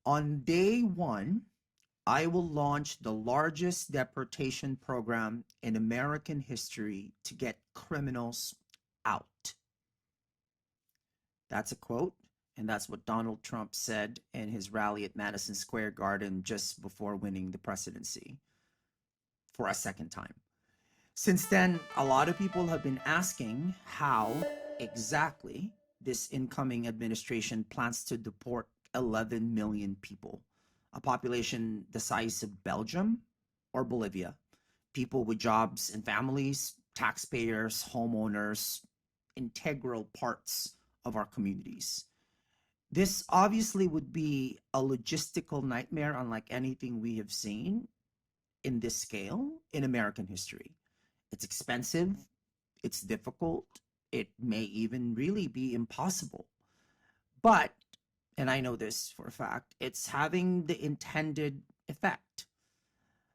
On day one, I will launch the largest deportation program in American history to get criminals out. That's a quote, and that's what Donald Trump said in his rally at Madison Square Garden just before winning the presidency for a second time. Since then, a lot of people have been asking how exactly this incoming administration plans to deport 11 million people, a population the size of Belgium or Bolivia, people with jobs and families, taxpayers, homeowners, integral parts of our communities. This obviously would be a logistical nightmare unlike anything we have seen in this scale in American history. It's expensive, it's difficult, it may even really be impossible. But, and I know this for a fact, it's having the intended effect,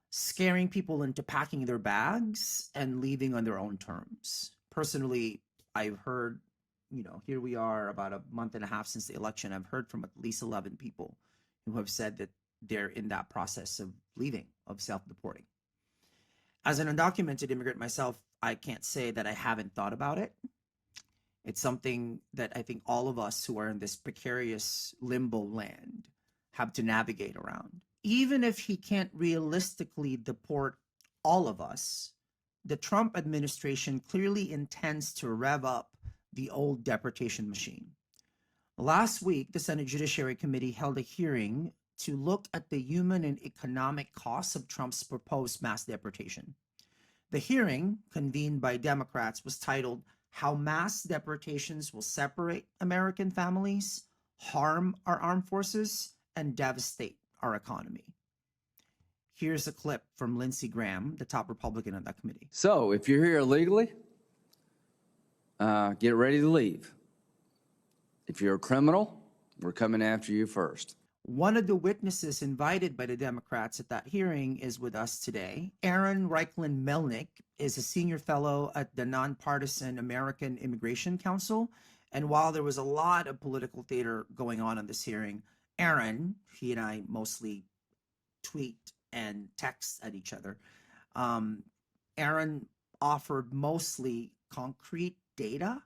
scaring people into packing their bags and leaving on their own terms. Personally, I've heard, here we are about a month and a half since the election, I've heard from at least 11 people who have said that they're in that process of leaving, of self-deporting. As an undocumented immigrant myself, I can't say that I haven't thought about it. It's something that I think all of us who are in this precarious limbo land have to navigate around. Even if he can't realistically deport all of us, the Trump administration clearly intends to rev up the old deportation machine. Last week, the Senate Judiciary Committee held a hearing to look at the human and economic costs of Trump's proposed mass deportation. The hearing, convened by Democrats, was titled "How Mass Deportations Will Separate American Families, Harm Our Armed Forces, and Devastate Our Economy." Here's a clip from Lindsey Graham, the top Republican on that committee. So, if you're here illegally, get ready to leave. If you're a criminal, we're coming after you first. One of the witnesses invited by the Democrats at that hearing is with us today. Aaron Reichlin-Melnick is a senior fellow at the nonpartisan American Immigration Council. And while there was a lot of political theater going on this hearing, Aaron, he and I mostly tweet and text at each other. Aaron offered mostly concrete data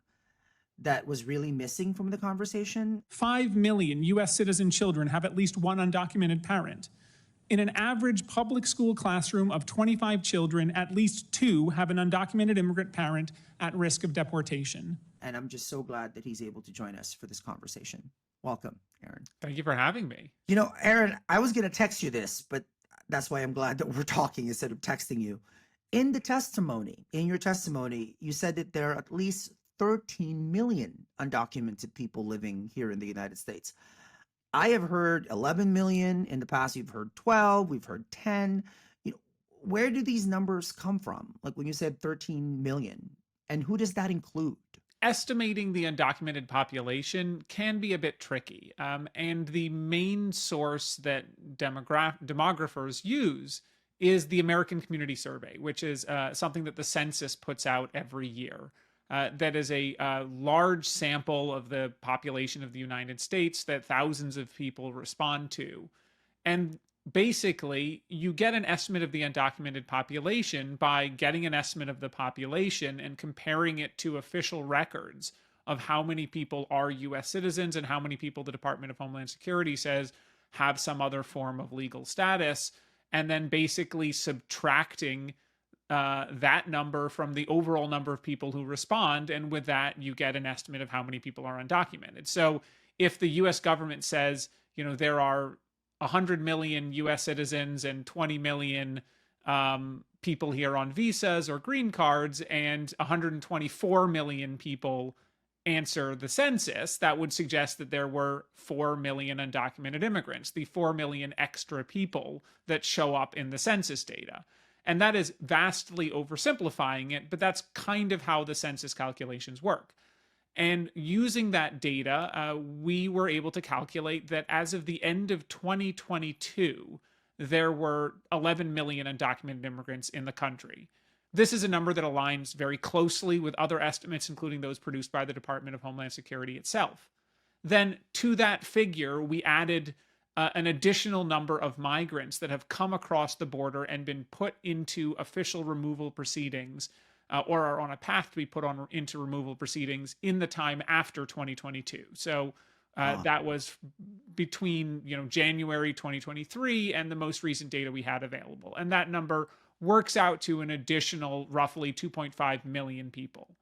that was really missing from the conversation. 5 million U.S. citizen children have at least one undocumented parent. In an average public school classroom of 25 children, at least 2 have an undocumented immigrant parent at risk of deportation. And I'm just so glad that he's able to join us for this conversation. Welcome, Aaron. Thank you for having me. Aaron, I was going to text you this, but that's why I'm glad that we're talking instead of texting you. In your testimony, you said that there are at least 13 million undocumented people living here in the United States. I have heard 11 million in the past. You've heard 12, we've heard 10. Where do these numbers come from? Like when you said 13 million, and who does that include? Estimating the undocumented population can be a bit tricky. And the main source that demographers use is the American Community Survey, which is something that the census puts out every year. That is a large sample of the population of the United States that thousands of people respond to. And basically, you get an estimate of the undocumented population by getting an estimate of the population and comparing it to official records of how many people are U.S. citizens and how many people the Department of Homeland Security says have some other form of legal status, and then basically subtracting that number from the overall number of people who respond, and with that you get an estimate of how many people are undocumented. So if the U.S. government says, there are 100 million U.S. citizens and 20 million people here on visas or green cards, and 124 million people answer the census, that would suggest that there were 4 million undocumented immigrants, the 4 million extra people that show up in the census data. And that is vastly oversimplifying it, but that's kind of how the census calculations work. And using that data, we were able to calculate that as of the end of 2022, there were 11 million undocumented immigrants in the country. This is a number that aligns very closely with other estimates, including those produced by the Department of Homeland Security itself. Then to that figure, we added an additional number of migrants that have come across the border and been put into official removal proceedings, or are on a path to be put into removal proceedings in the time after 2022. So that was between January 2023 and the most recent data we had available, and that number works out to an additional roughly 2.5 million people.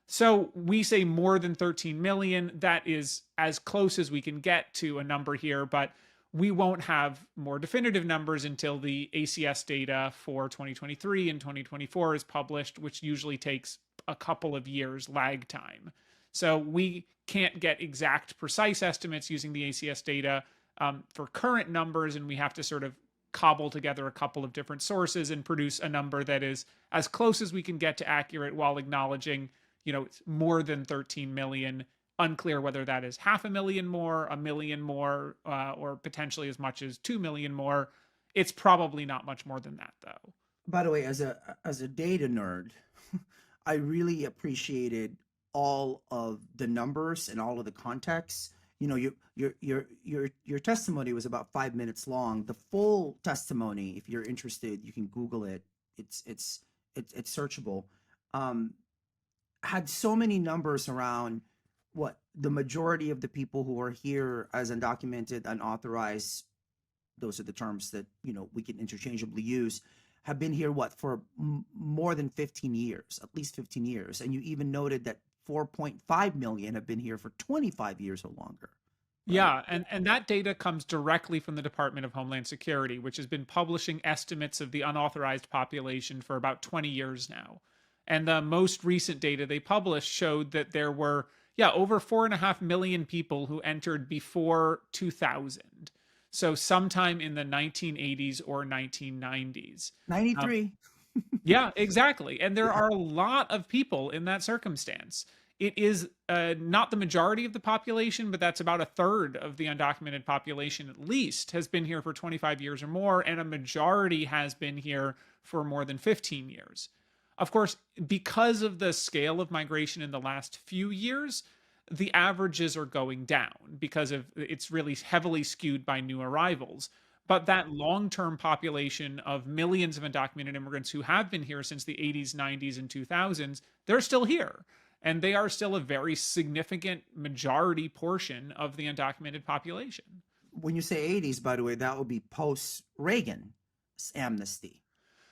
So we say more than 13 million. That is as close as we can get to a number here, but we won't have more definitive numbers until the ACS data for 2023 and 2024 is published, which usually takes a couple of years lag time. So we can't get exact, precise estimates using the ACS data for current numbers, and we have to sort of cobble together a couple of different sources and produce a number that is as close as we can get to accurate, while acknowledging, it's more than 13 million. Unclear whether that is 500,000 more, 1 million more, or potentially as much as 2 million more. It's probably not much more than that, though. By the way, as a data nerd, I really appreciated all of the numbers and all of the context. Your testimony was about 5 minutes long. The full testimony, if you're interested, you can Google it. It's searchable. Had so many numbers around what the majority of the people who are here as undocumented, unauthorized, those are the terms that we can interchangeably use, have been here for more than 15 years, at least 15 years. And you even noted that 4.5 million have been here for 25 years or longer. Right? Yeah, and that data comes directly from the Department of Homeland Security, which has been publishing estimates of the unauthorized population for about 20 years now. And the most recent data they published showed that there were over 4.5 million people who entered before 2000. So sometime in the 1980s or 1990s. 93. Yeah, exactly. And there are a lot of people in that circumstance. It is not the majority of the population, but that's about a third of the undocumented population at least has been here for 25 years or more, and a majority has been here for more than 15 years. Of course, because of the scale of migration in the last few years, the averages are going down because it's really heavily skewed by new arrivals. But that long-term population of millions of undocumented immigrants who have been here since the 80s, 90s, and 2000s, they're still here. And they are still a very significant majority portion of the undocumented population. When you say 80s, by the way, that would be post-Reagan amnesty.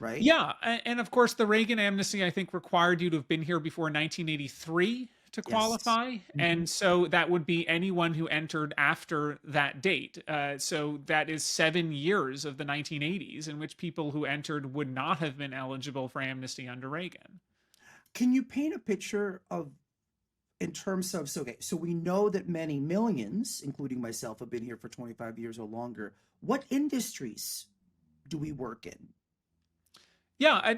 Right? Yeah, and of course the Reagan amnesty, I think, required you to have been here before 1983 to qualify. Yes. And so that would be anyone who entered after that date. So that is 7 years of the 1980s in which people who entered would not have been eligible for amnesty under Reagan. Can you paint a picture of, in terms of, so we know that many millions, including myself, have been here for 25 years or longer. What industries do we work in? Yeah,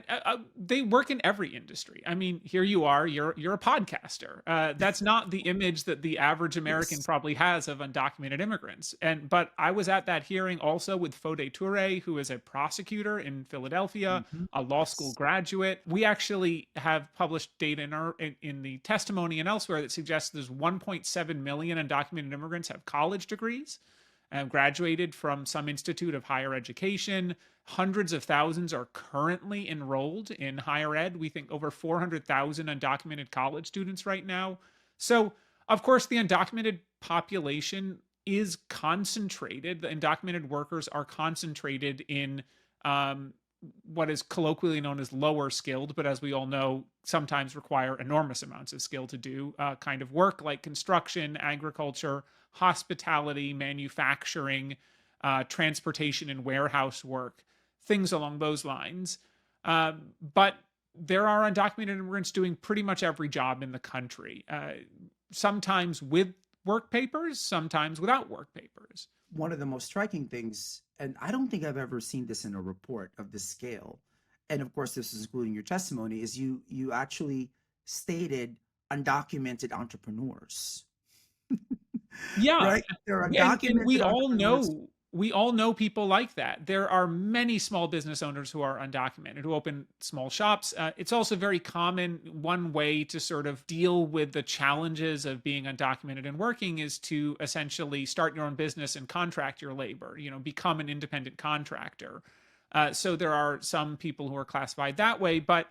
they work in every industry. I mean, here you are, you're a podcaster. That's not the image that the average American probably has of undocumented immigrants. But I was at that hearing also with Fode Toure, who is a prosecutor in Philadelphia, a law school graduate. We actually have published data in the testimony and elsewhere that suggests there's 1.7 million undocumented immigrants have college degrees, graduated from some institute of higher education. Hundreds of thousands are currently enrolled in higher ed. We think over 400,000 undocumented college students right now. So, of course, the undocumented population is concentrated. The undocumented workers are concentrated in what is colloquially known as lower skilled, but as we all know, sometimes require enormous amounts of skill to do kind of work like construction, agriculture, hospitality, manufacturing, transportation and warehouse work, things along those lines. But there are undocumented immigrants doing pretty much every job in the country, sometimes with work papers, sometimes without work papers. One of the most striking things, and I don't think I've ever seen this in a report of this scale, and of course this is including your testimony, is you actually stated undocumented entrepreneurs. Yeah, right? There are and we all know we all know people like that. There are many small business owners who are undocumented, who open small shops. It's also very common. One way to sort of deal with the challenges of being undocumented and working is to essentially start your own business and contract your labor, become an independent contractor. So there are some people who are classified that way, but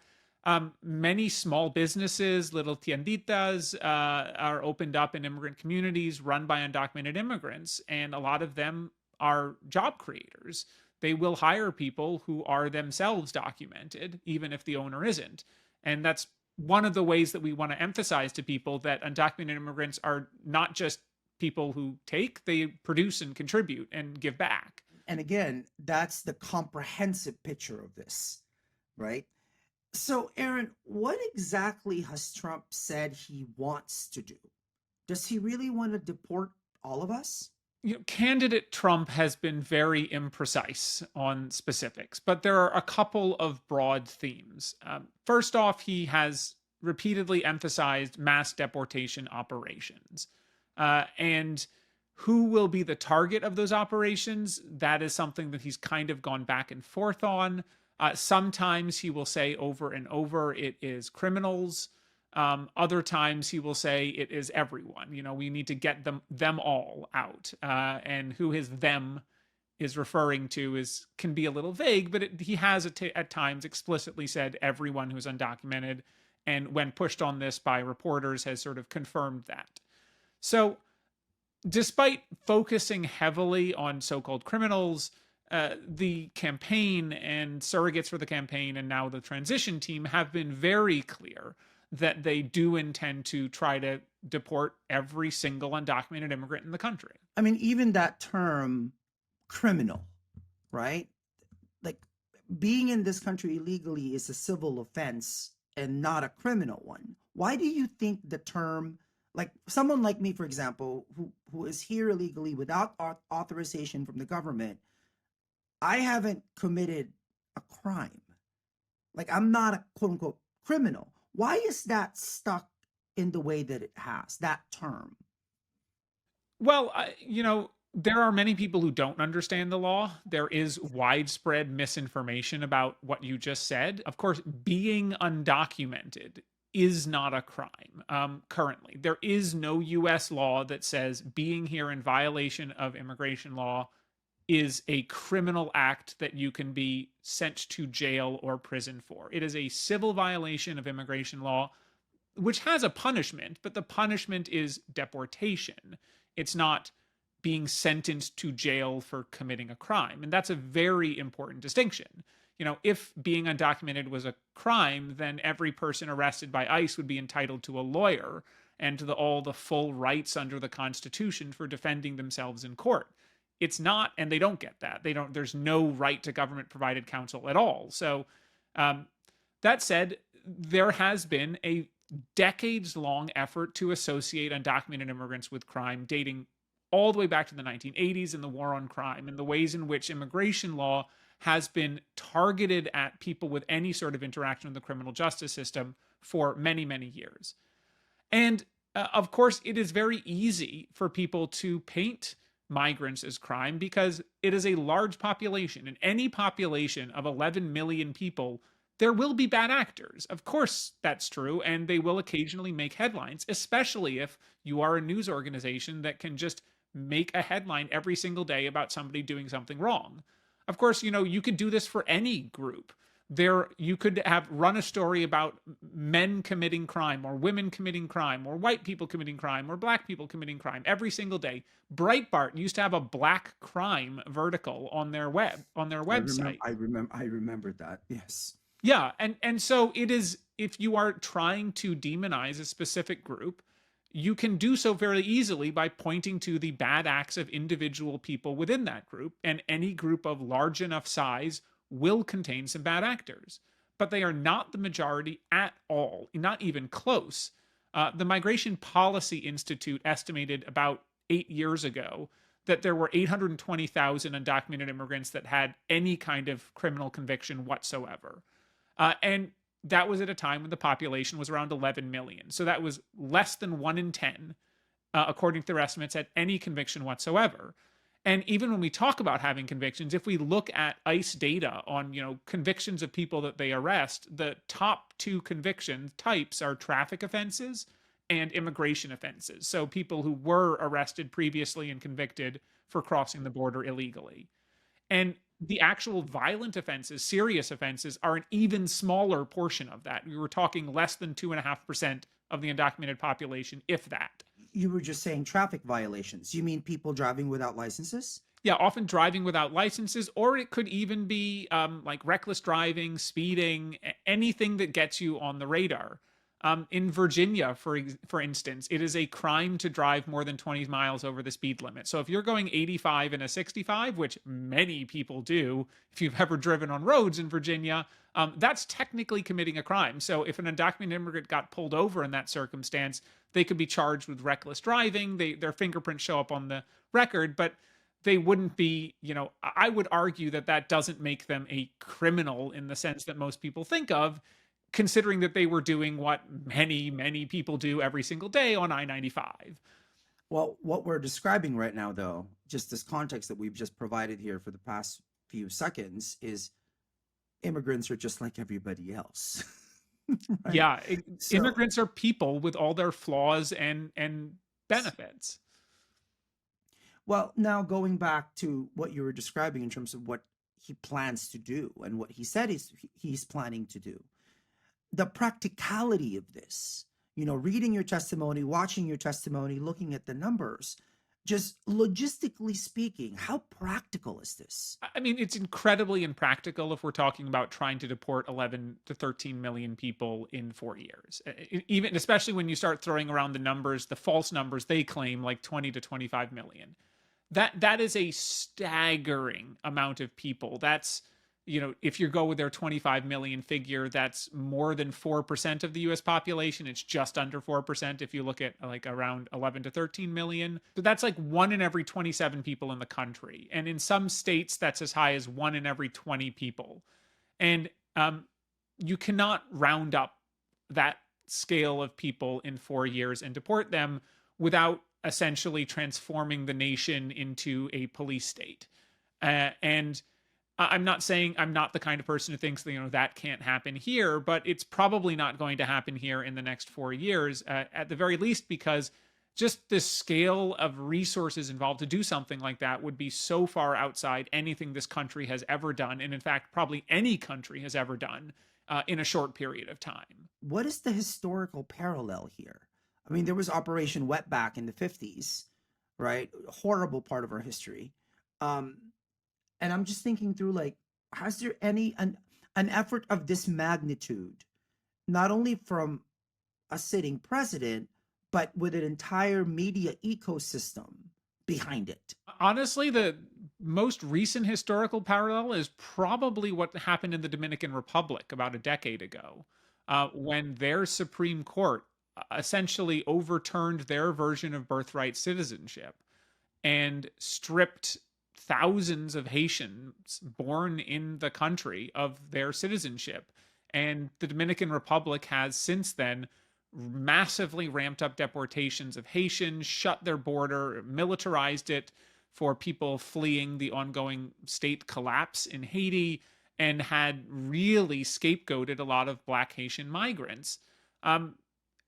many small businesses, little tienditas, are opened up in immigrant communities run by undocumented immigrants, and a lot of them are job creators. They will hire people who are themselves documented, even if the owner isn't. And that's one of the ways that we want to emphasize to people that undocumented immigrants are not just people who take, they produce and contribute and give back. And again, that's the comprehensive picture of this, right? So, Aaron, what exactly has Trump said he wants to do? Does he really want to deport all of us? Candidate Trump has been very imprecise on specifics, but there are a couple of broad themes. First off, he has repeatedly emphasized mass deportation operations. And who will be the target of those operations? That is something that he's kind of gone back and forth on. Sometimes he will say over and over it is criminals. Other times he will say it is everyone. We need to get them all out. And who his them is referring to can be a little vague, but he has at times explicitly said everyone who's undocumented, and when pushed on this by reporters has sort of confirmed that. So despite focusing heavily on so-called criminals, the campaign and surrogates for the campaign and now the transition team have been very clear that they do intend to try to deport every single undocumented immigrant in the country. I mean, even that term, criminal, right? Like, being in this country illegally is a civil offense and not a criminal one. Why do you think the term, like someone like me, for example, who is here illegally without authorization from the government, I haven't committed a crime. Like, I'm not a quote unquote criminal. Why is that stuck in the way that it has, that term? Well, there are many people who don't understand the law. There is widespread misinformation about what you just said. Of course, being undocumented is not a crime currently. There is no U.S. law that says being here in violation of immigration law is a criminal act that you can be sent to jail or prison for. It is a civil violation of immigration law, which has a punishment, but the punishment is deportation. It's not being sentenced to jail for committing a crime. And that's a very important distinction. If being undocumented was a crime, then every person arrested by ICE would be entitled to a lawyer and to all the full rights under the Constitution for defending themselves in court. It's not, and they don't get that. There's no right to government provided counsel at all. So that said, there has been a decades long effort to associate undocumented immigrants with crime, dating all the way back to the 1980s and the war on crime, and the ways in which immigration law has been targeted at people with any sort of interaction with the criminal justice system for many, many years. And of course, it is very easy for people to paint migrants as crime because it is a large population. In any population of 11 million people, there will be bad actors. Of course, that's true, and they will occasionally make headlines, especially if you are a news organization that can just make a headline every single day about somebody doing something wrong. Of course, you could do this for any group. You could run a story about men committing crime or women committing crime or white people committing crime or black people committing crime every single day. Breitbart used to have a black crime vertical on their website. I remember that. Yes. Yeah, and so it is, if you are trying to demonize a specific group, you can do so very easily by pointing to the bad acts of individual people within that group, and any group of large enough size will contain some bad actors. But they are not the majority at all, not even close. The Migration Policy Institute estimated about 8 years ago that there were 820,000 undocumented immigrants that had any kind of criminal conviction whatsoever. And that was at a time when the population was around 11 million. So that was less than 1 in 10, according to their estimates, had any conviction whatsoever. And even when we talk about having convictions, if we look at ICE data on, convictions of people that they arrest, the top two conviction types are traffic offenses and immigration offenses. So people who were arrested previously and convicted for crossing the border illegally. And the actual violent offenses, serious offenses, are an even smaller portion of that. We were talking less than 2.5% of the undocumented population, if that. You were just saying traffic violations. You mean people driving without licenses? Yeah, often driving without licenses, or it could even be like reckless driving, speeding, anything that gets you on the radar. In Virginia, for instance, it is a crime to drive more than 20 miles over the speed limit. So if you're going 85 in a 65, which many people do, if you've ever driven on roads in Virginia, that's technically committing a crime. So if an undocumented immigrant got pulled over in that circumstance, they could be charged with reckless driving. Their fingerprints show up on the record, but they wouldn't be, I would argue that doesn't make them a criminal in the sense that most people think of, considering that they were doing what many, many people do every single day on I-95. Well, what we're describing right now, though, just this context that we've just provided here for the past few seconds, is immigrants are just like everybody else. Right? Yeah, So- immigrants are people with all their flaws and benefits. Well, now going back to what you were describing in terms of what he plans to do and what he said he's planning to do, the practicality of this, reading your testimony, watching your testimony, looking at the numbers, just logistically speaking, how practical is this? I mean, it's incredibly impractical if we're talking about trying to deport 11 to 13 million people in 4 years. Even especially when you start throwing around the numbers, the false numbers they claim, like 20 to 25 million. That is a staggering amount of people. That's, if you go with their 25 million figure, that's more than 4% of the US population. It's just under 4% if you look at like around 11 to 13 million. So that's like 1 in every 27 people in the country. And in some states, that's as high as 1 in every 20 people. And you cannot round up that scale of people in 4 years and deport them without essentially transforming the nation into a police state. And I'm not saying I'm not the kind of person who thinks that, that can't happen here, but it's probably not going to happen here in the next 4 years, at the very least, because just the scale of resources involved to do something like that would be so far outside anything this country has ever done. And in fact, probably any country has ever done in a short period of time. What is the historical parallel here? I mean, there was Operation Wetback in the 50s, right? Horrible part of our history. And I'm just thinking through, like, has there an effort of this magnitude, not only from a sitting president, but with an entire media ecosystem behind it? Honestly, the most recent historical parallel is probably what happened in the Dominican Republic about a decade ago, when their Supreme Court essentially overturned their version of birthright citizenship and stripped thousands of Haitians born in the country of their citizenship. And the Dominican Republic has since then massively ramped up deportations of Haitians, shut their border, militarized it for people fleeing the ongoing state collapse in Haiti, and had really scapegoated a lot of Black Haitian migrants.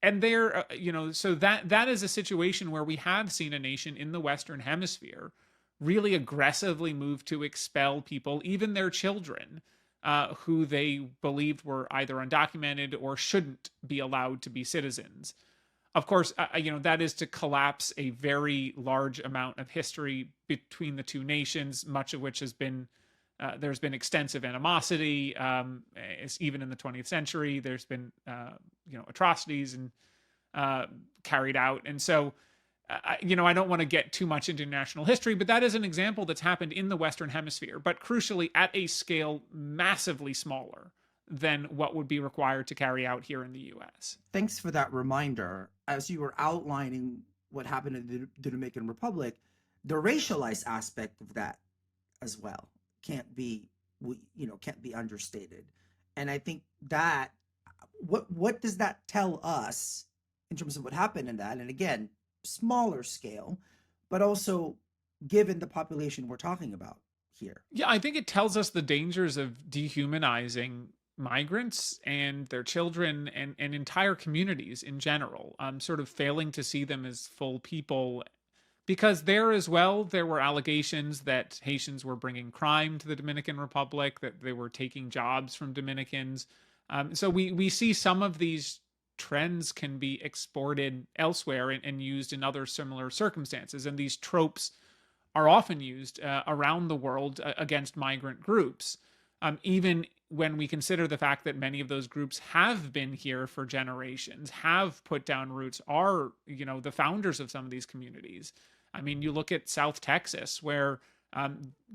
And there, so that is a situation where we have seen a nation in the Western Hemisphere really aggressively move to expel people, even their children, who they believed were either undocumented or shouldn't be allowed to be citizens. Of course, that is to collapse a very large amount of history between the two nations, much of which has been, there's been extensive animosity. Even in the 20th century, there's been, atrocities and carried out. And so, I don't want to get too much into national history, but that is an example that's happened in the Western Hemisphere, but crucially at a scale massively smaller than what would be required to carry out here in the US. Thanks for that reminder. As you were outlining what happened in the Dominican Republic, the racialized aspect of that as well can't be understated. And I think that what does that tell us in terms of what happened in that? And again, smaller scale, but also given the population we're talking about here. Yeah, I think it tells us the dangers of dehumanizing migrants and their children and entire communities in general, sort of failing to see them as full people. Because there as well, there were allegations that Haitians were bringing crime to the Dominican Republic, that they were taking jobs from Dominicans. So we see some of these trends can be exported elsewhere and used in other similar circumstances. And these tropes are often used around the world against migrant groups, even when we consider the fact that many of those groups have been here for generations, have put down roots, are, the founders of some of these communities. I mean, you look at South Texas, where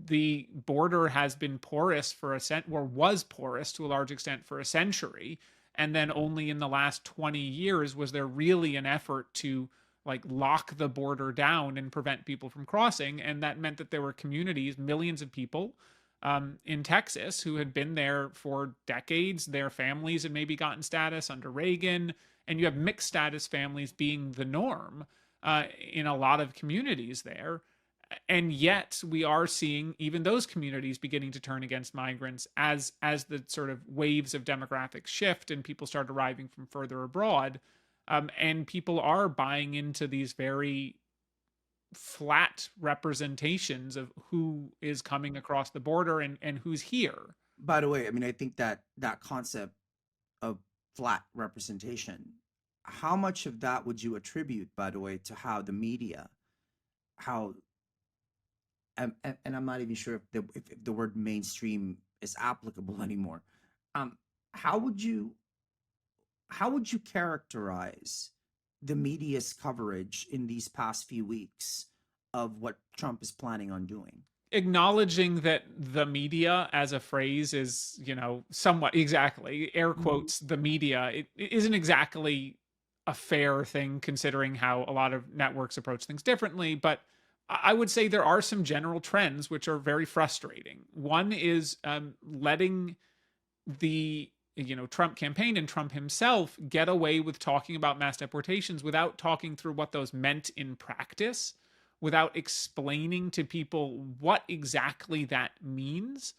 the border has been porous or was porous to a large extent for a century. And then only in the last 20 years was there really an effort to like lock the border down and prevent people from crossing. And that meant that there were communities, millions of people in Texas who had been there for decades. Their families had maybe gotten status under Reagan, and you have mixed status families being the norm in a lot of communities there. And yet we are seeing even those communities beginning to turn against migrants as the sort of waves of demographic shift and people start arriving from further abroad. And people are buying into these very flat representations of who is coming across the border and who's here. By the way, I mean, I think that that concept of flat representation, how much of that would you attribute, by the way, to how the media, how, and I'm not even sure if the word mainstream is applicable anymore. How would you characterize the media's coverage in these past few weeks of what Trump is planning on doing? Acknowledging that the media as a phrase is, somewhat, exactly, air quotes, the media, it isn't exactly a fair thing considering how a lot of networks approach things differently. But I would say there are some general trends which are very frustrating. One is letting the Trump campaign and Trump himself get away with talking about mass deportations without talking through what those meant in practice, without explaining to people what exactly that means.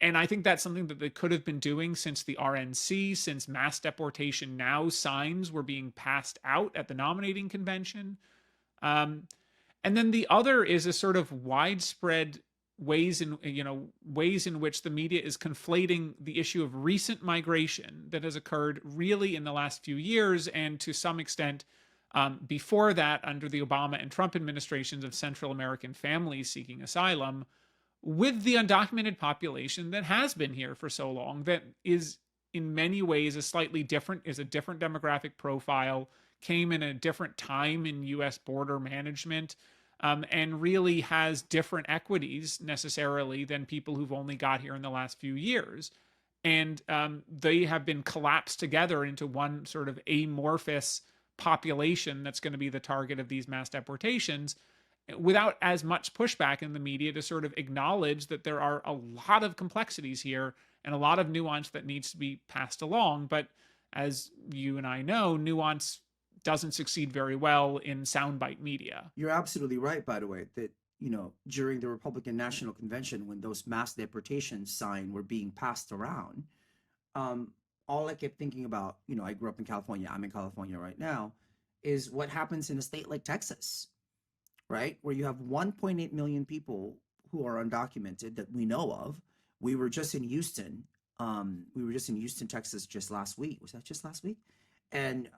And I think that's something that they could have been doing since the RNC, since mass deportation now signs were being passed out at the nominating convention. And then the other is a sort of widespread ways in which the media is conflating the issue of recent migration that has occurred really in the last few years, and to some extent before that under the Obama and Trump administrations, of Central American families seeking asylum, with the undocumented population that has been here for so long, that is in many ways is a different demographic profile, came in a different time in U.S. border management, and really has different equities necessarily than people who've only got here in the last few years. And they have been collapsed together into one sort of amorphous population that's going to be the target of these mass deportations, without as much pushback in the media to sort of acknowledge that there are a lot of complexities here and a lot of nuance that needs to be passed along. But as you and I know, nuance doesn't succeed very well in soundbite media. You're absolutely right, by the way, that, during the Republican National Convention, when those mass deportation signs were being passed around, all I kept thinking about, I grew up in California, I'm in California right now, is what happens in a state like Texas, right? Where you have 1.8 million people who are undocumented that we know of. We were just in Houston. Texas just last week. Was that just last week? And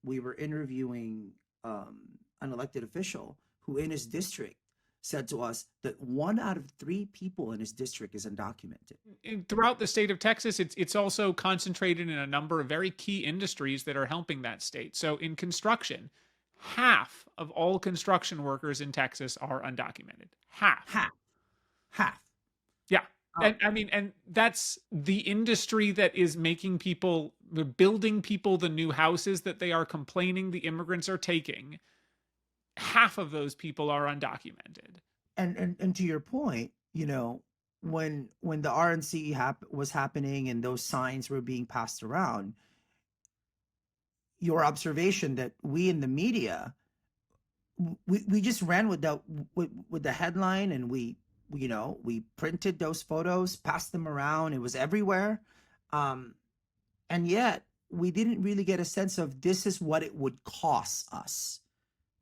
we were interviewing an elected official who in his district said to us that 1 out of 3 people in his district is undocumented. Throughout the state of Texas, it's also concentrated in a number of very key industries that are helping that state. So in construction, half of all construction workers in Texas are undocumented. Half. Yeah. And that's the industry that is making people, building people the new houses that they are complaining the immigrants are taking. Half of those people are undocumented. And to your point, when the RNC was happening and those signs were being passed around, your observation that we in the media we just ran with the headline, and we printed those photos, passed them around. It was everywhere. And yet we didn't really get a sense of this is what it would cost us,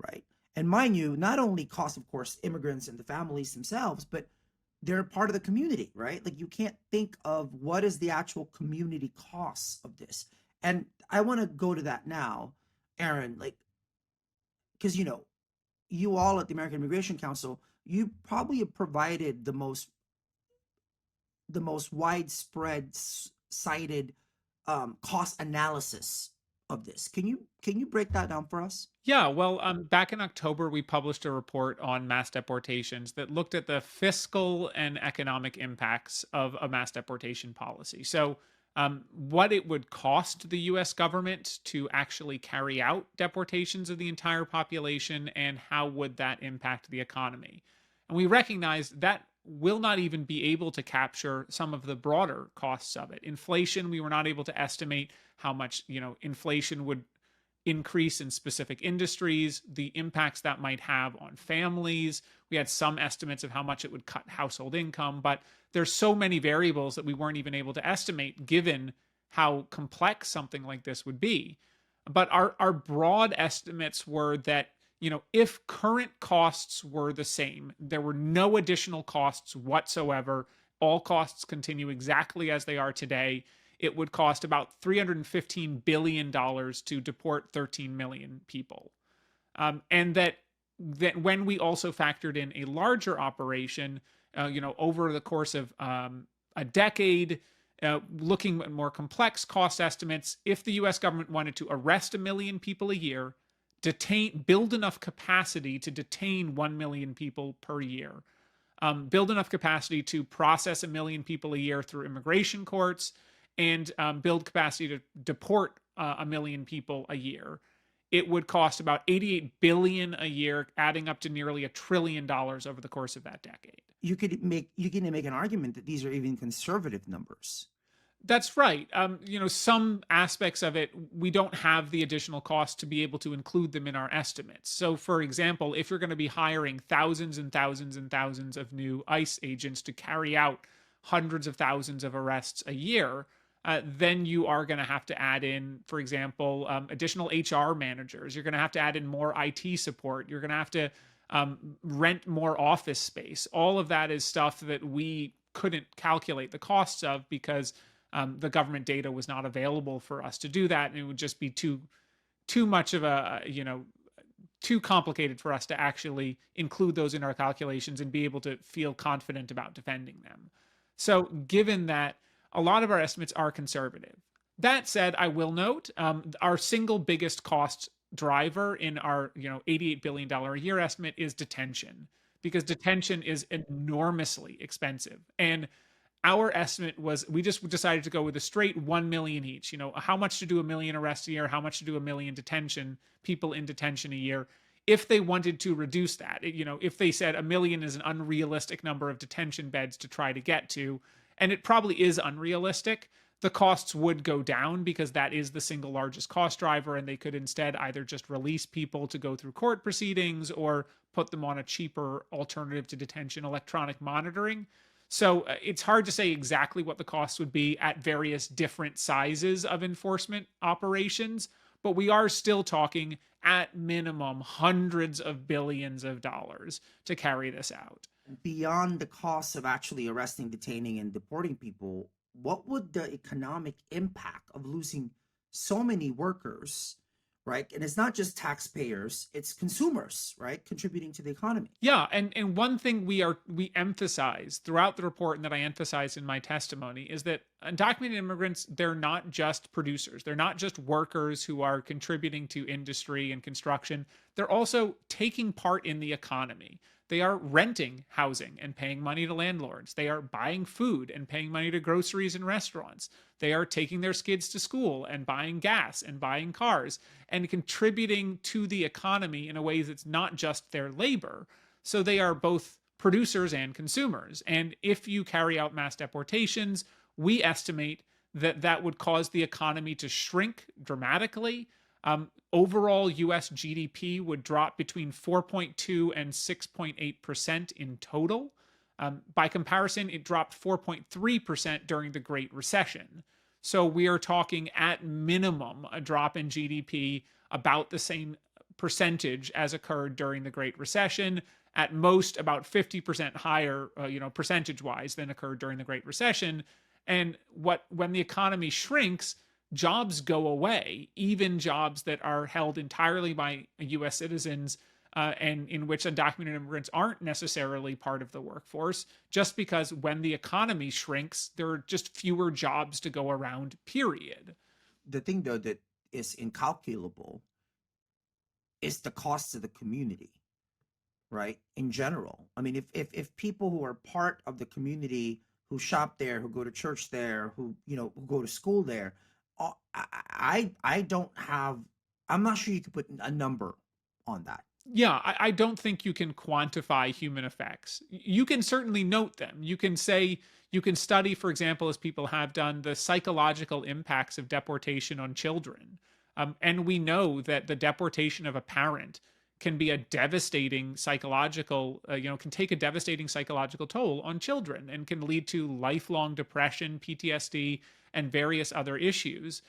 right? And mind you, not only cost, of course, immigrants and the families themselves, but they're part of the community, right? Like, you can't think of what is the actual community costs of this. And I want to go to that now, Aaron, like, because you all at the American Immigration Council, you probably have provided the most widespread cited cost analysis of this. Can you break that down for us? Yeah, well, back in October, we published a report on mass deportations that looked at the fiscal and economic impacts of a mass deportation policy. So, what it would cost the US government to actually carry out deportations of the entire population, and how would that impact the economy. And we recognized that will not even be able to capture some of the broader costs of it. Inflation, we were not able to estimate how much, inflation would increase in specific industries, the impacts that might have on families. We had some estimates of how much it would cut household income, but there's so many variables that we weren't even able to estimate given how complex something like this would be. But our broad estimates were that, if current costs were the same, there were no additional costs whatsoever, all costs continue exactly as they are today, it would cost about $315 billion to deport 13 million people. And that when we also factored in a larger operation, over the course of a decade, looking at more complex cost estimates, if the US government wanted to arrest 1 million people a year, build enough capacity to detain 1 million people per year, build enough capacity to process 1 million people a year through immigration courts, and build capacity to deport 1 million people a year, it would cost about $88 billion a year, adding up to nearly $1 trillion over the course of that decade. You can make an argument that these are even conservative numbers. That's right. Some aspects of it, we don't have the additional cost to be able to include them in our estimates. So, for example, if you're going to be hiring thousands and thousands and thousands of new ICE agents to carry out hundreds of thousands of arrests a year, then you are going to have to add in, for example, additional HR managers. You're going to have to add in more IT support. You're going to have to rent more office space. All of that is stuff that we couldn't calculate the costs of because the government data was not available for us to do that. And it would just be too much of too complicated for us to actually include those in our calculations and be able to feel confident about defending them. So given that, a lot of our estimates are conservative. That said, I will note our single biggest cost driver in our $88 billion a year estimate is detention, because detention is enormously expensive. And our estimate was, we just decided to go with a straight 1 million each. How much to do 1 million arrests a year, how much to do 1 million people in detention a year. If they wanted to reduce that, if they said 1 million is an unrealistic number of detention beds to try to get to, and it probably is unrealistic, the costs would go down because that is the single largest cost driver, and they could instead either just release people to go through court proceedings or put them on a cheaper alternative to detention, electronic monitoring. So it's hard to say exactly what the costs would be at various different sizes of enforcement operations, but we are still talking at minimum hundreds of billions of dollars to carry this out. Beyond the cost of actually arresting, detaining, and deporting people, what would the economic impact of losing so many workers, right? And it's not just taxpayers, it's consumers, right? Contributing to the economy. Yeah, and one thing we emphasize throughout the report, and that I emphasize in my testimony, is that undocumented immigrants, they're not just producers. They're not just workers who are contributing to industry and construction. They're also taking part in the economy. They are renting housing and paying money to landlords. They are buying food and paying money to groceries and restaurants. They are taking their kids to school and buying gas and buying cars and contributing to the economy in a way that's not just their labor. So they are both producers and consumers. And if you carry out mass deportations, we estimate that that would cause the economy to shrink dramatically. overall US GDP would drop between 4.2 and 6.8% in total. By comparison, it dropped 4.3% during the Great Recession. So we are talking at minimum a drop in GDP about the same percentage as occurred during the Great Recession, at most about 50% higher, percentage-wise than occurred during the Great Recession. And when the economy shrinks, jobs go away, even jobs that are held entirely by US citizens and in which undocumented immigrants aren't necessarily part of the workforce, just because when the economy shrinks, there are just fewer jobs to go around, period. The thing, though, that is incalculable is the cost to the community, right? In general. I mean, if people who are part of the community, who shop there, who go to church there, who who go to school there, I don't have, I'm not sure you could put a number on that. Yeah, I don't think you can quantify human effects. You can certainly note them. You can study, for example, as people have done, the psychological impacts of deportation on children. And we know that the deportation of a parent can be a devastating psychological, can take a devastating psychological toll on children and can lead to lifelong depression, PTSD, and various other issues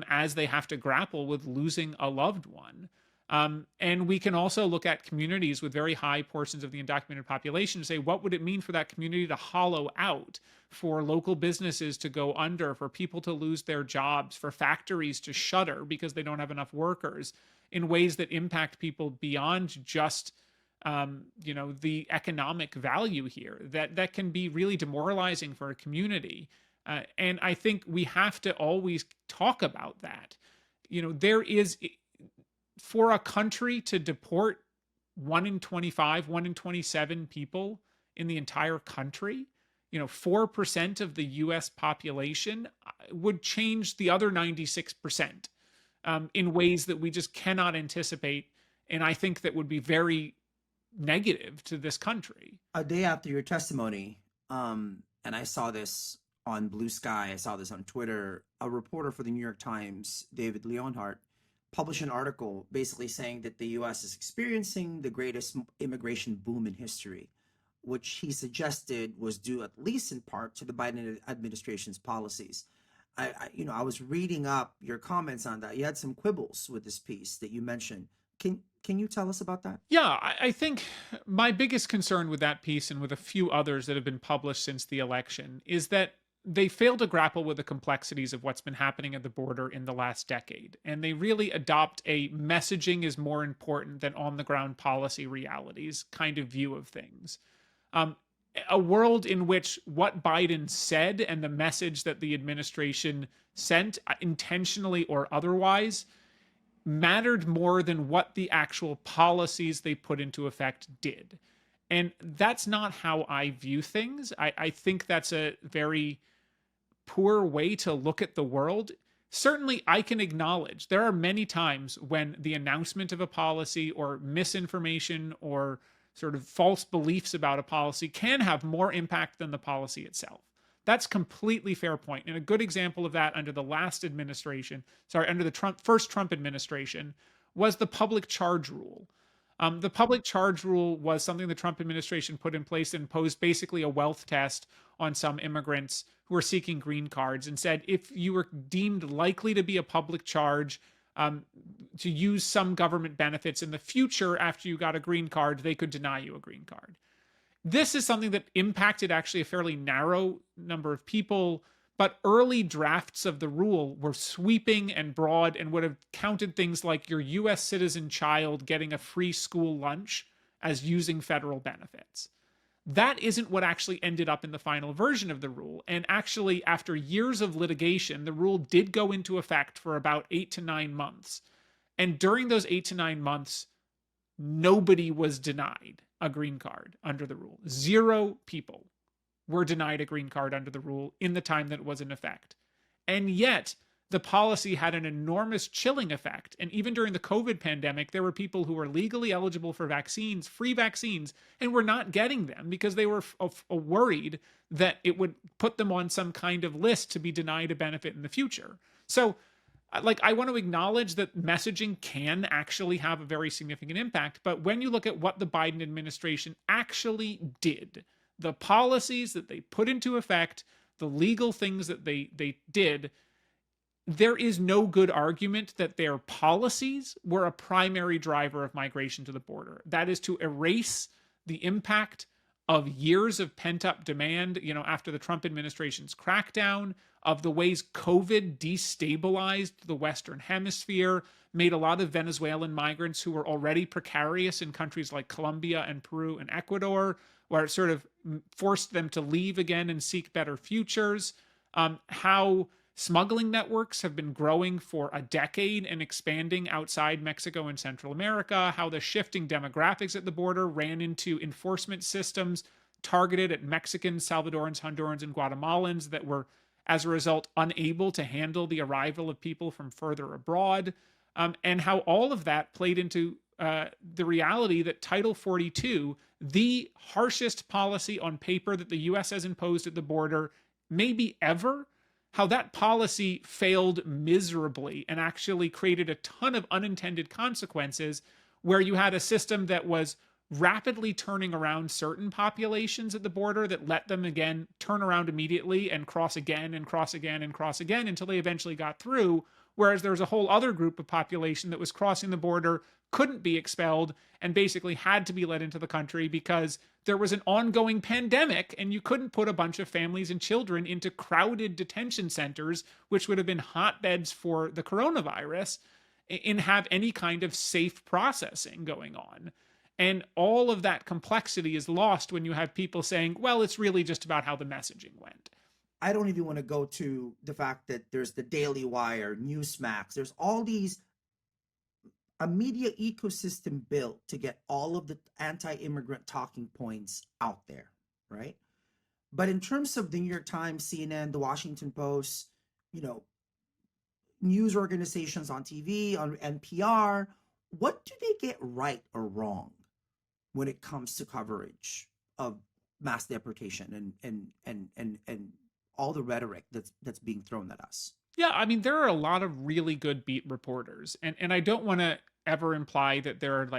as they have to grapple with losing a loved one. And we can also look at communities with very high portions of the undocumented population and say, what would it mean for that community to hollow out, for local businesses to go under, for people to lose their jobs, for factories to shutter because they don't have enough workers, in ways that impact people beyond just the economic value here, that can be really demoralizing for a community. And I think we have to always talk about that. There is, for a country to deport 1 in 25, 1 in 27 people in the entire country, 4% of the US population would change the other 96% in ways that we just cannot anticipate. And I think that would be very negative to this country. A day after your testimony, and I saw this on Blue Sky, I saw this on Twitter, a reporter for the New York Times, David Leonhardt, published an article basically saying that the U.S. is experiencing the greatest immigration boom in history, which he suggested was due at least in part to the Biden administration's policies. I was reading up your comments on that. You had some quibbles with this piece that you mentioned. Can you tell us about that? Yeah, I think my biggest concern with that piece, and with a few others that have been published since the election, is that they fail to grapple with the complexities of what's been happening at the border in the last decade. And they really adopt a messaging is more important than on the ground policy realities kind of view of things. A world in which what Biden said and the message that the administration sent, intentionally or otherwise, mattered more than what the actual policies they put into effect did. And that's not how I view things. I think that's a very poor way to look at the world. Certainly, I can acknowledge there are many times when the announcement of a policy or misinformation or sort of false beliefs about a policy can have more impact than the policy itself. That's completely fair point. And a good example of that under the last administration, under the first Trump administration, was the public charge rule. The public charge rule was something the Trump administration put in place and imposed basically a wealth test on some immigrants who were seeking green cards, and said if you were deemed likely to be a public charge, to use some government benefits in the future after you got a green card, they could deny you a green card. This is something that impacted actually a fairly narrow number of people, but early drafts of the rule were sweeping and broad and would have counted things like your US citizen child getting a free school lunch as using federal benefits. That isn't what actually ended up in the final version of the rule. And actually, after years of litigation, the rule did go into effect for about 8 to 9 months. And during those 8 to 9 months, nobody was denied a green card under the rule. 0 people were denied a green card under the rule in the time that it was in effect. And yet, the policy had an enormous chilling effect. And even during the COVID pandemic, there were people who were legally eligible for vaccines, free vaccines, and were not getting them because they were worried that it would put them on some kind of list to be denied a benefit in the future. So I want to acknowledge that messaging can actually have a very significant impact. But when you look at what the Biden administration actually did, the policies that they put into effect, the legal things that they did, there is no good argument that their policies were a primary driver of migration to the border. That is to erase the impact of years of pent up demand, after the Trump administration's crackdown, of the ways COVID destabilized the Western Hemisphere, made a lot of Venezuelan migrants who were already precarious in countries like Colombia and Peru and Ecuador, where it sort of forced them to leave again and seek better futures. How smuggling networks have been growing for a decade and expanding outside Mexico and Central America, how the shifting demographics at the border ran into enforcement systems targeted at Mexicans, Salvadorans, Hondurans, and Guatemalans that were, as a result, unable to handle the arrival of people from further abroad, and how all of that played into the reality that Title 42, the harshest policy on paper that the U.S. has imposed at the border, maybe ever, how that policy failed miserably and actually created a ton of unintended consequences, where you had a system that was rapidly turning around certain populations at the border that let them again turn around immediately and cross again and cross again and cross again until they eventually got through. Whereas there was a whole other group of population that was crossing the border, couldn't be expelled, and basically had to be let into the country because there was an ongoing pandemic and you couldn't put a bunch of families and children into crowded detention centers, which would have been hotbeds for the coronavirus, and have any kind of safe processing going on. And all of that complexity is lost when you have people saying, well, it's really just about how the messaging went. I don't even want to go to the fact that there's the Daily Wire, Newsmax, there's all these, a media ecosystem built to get all of the anti-immigrant talking points out there, right? But in terms of the New York Times, CNN, the Washington Post, news organizations on TV, on NPR, what do they get right or wrong when it comes to coverage of mass deportation and all the rhetoric that's being thrown at us? Yeah, I mean, there are a lot of really good beat reporters, and I don't want to ever imply that there are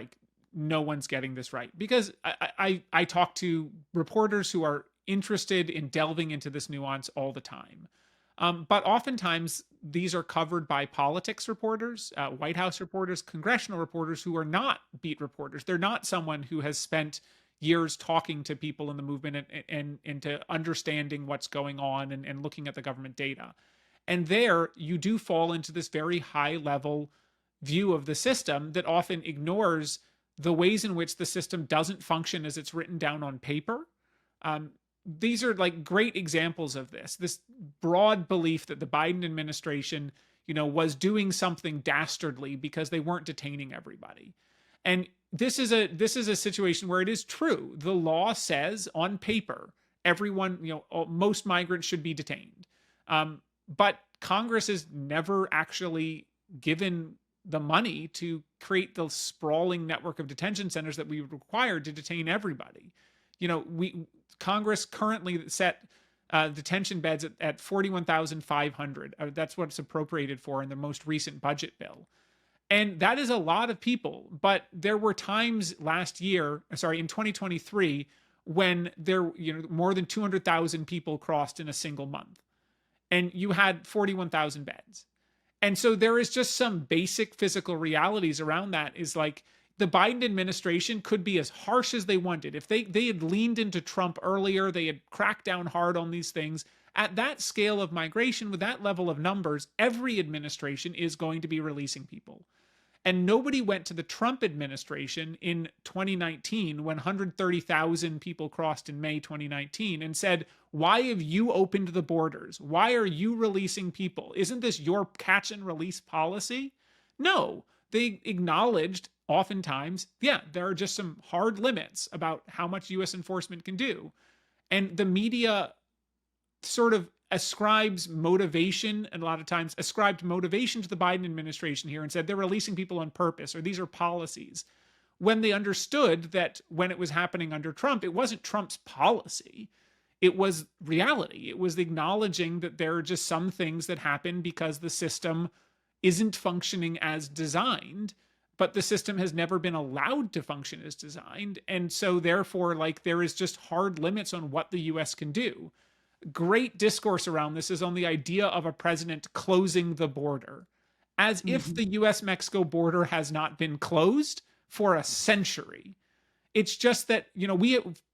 no one's getting this right, because I talk to reporters who are interested in delving into this nuance all the time. But oftentimes these are covered by politics reporters, White House reporters, congressional reporters who are not beat reporters. They're not someone who has spent years talking to people in the movement and into understanding what's going on and looking at the government data. And there you do fall into this very high level view of the system that often ignores the ways in which the system doesn't function as it's written down on paper. These are great examples of this broad belief that the Biden administration, was doing something dastardly because they weren't detaining everybody. And this is a situation where it is true. The law says on paper, everyone, most migrants should be detained. But Congress has never actually given the money to create the sprawling network of detention centers that we require to detain everybody. Congress currently set detention beds at 41,500. That's what it's appropriated for in the most recent budget bill. And that is a lot of people. But there were times in 2023, when there, more than 200,000 people crossed in a single month. And you had 41,000 beds. And so there is just some basic physical realities around that. Is the Biden administration could be as harsh as they wanted. If they had leaned into Trump earlier, they had cracked down hard on these things. At that scale of migration, with that level of numbers, every administration is going to be releasing people. And nobody went to the Trump administration in 2019, when 130,000 people crossed in May 2019, and said, why have you opened the borders? Why are you releasing people? Isn't this your catch and release policy? No, they acknowledged oftentimes, there are just some hard limits about how much U.S. enforcement can do. And the media sort of ascribes motivation, and a lot of times ascribed motivation to the Biden administration here and said they're releasing people on purpose, or these are policies, when they understood that when it was happening under Trump, it wasn't Trump's policy. It was reality. It was acknowledging that there are just some things that happen because the system isn't functioning as designed, but the system has never been allowed to function as designed. And so therefore, like, there is just hard limits on what the US can do. Great discourse around this is on the idea of a president closing the border, as if the US Mexico border has not been closed for a century. It's just that,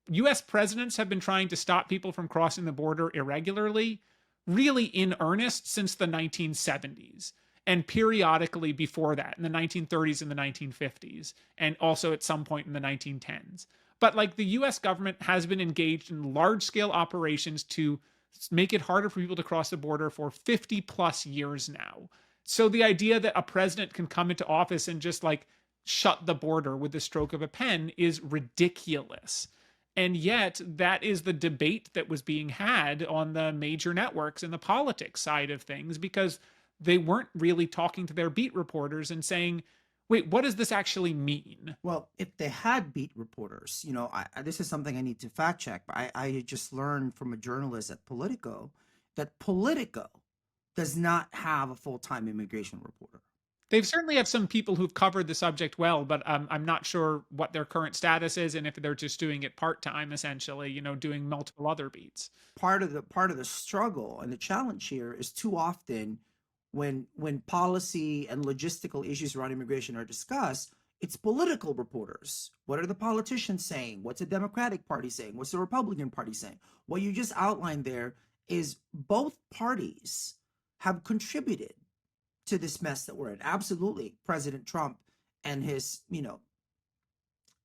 US presidents have been trying to stop people from crossing the border irregularly, really in earnest, since the 1970s. And periodically before that, in the 1930s and the 1950s, and also at some point in the 1910s. But like, the US government has been engaged in large scale operations to make it harder for people to cross the border for 50 plus years now. So the idea that a president can come into office and just like shut the border with the stroke of a pen is ridiculous. And yet that is the debate that was being had on the major networks and the politics side of things, because they weren't really talking to their beat reporters and saying, wait, what does this actually mean? Well, if they had beat reporters, this is something I need to fact check, but I just learned from a journalist at Politico that Politico does not have a full-time immigration reporter. They've certainly have some people who've covered the subject well, but I'm not sure what their current status is and if they're just doing it part-time, essentially, doing multiple other beats. Part of the struggle and the challenge here is, too often when policy and logistical issues around immigration are discussed, it's political reporters. What are the politicians saying? What's the Democratic Party saying? What's the Republican Party saying? What you just outlined there is both parties have contributed to this mess that we're in. Absolutely. President Trump and his,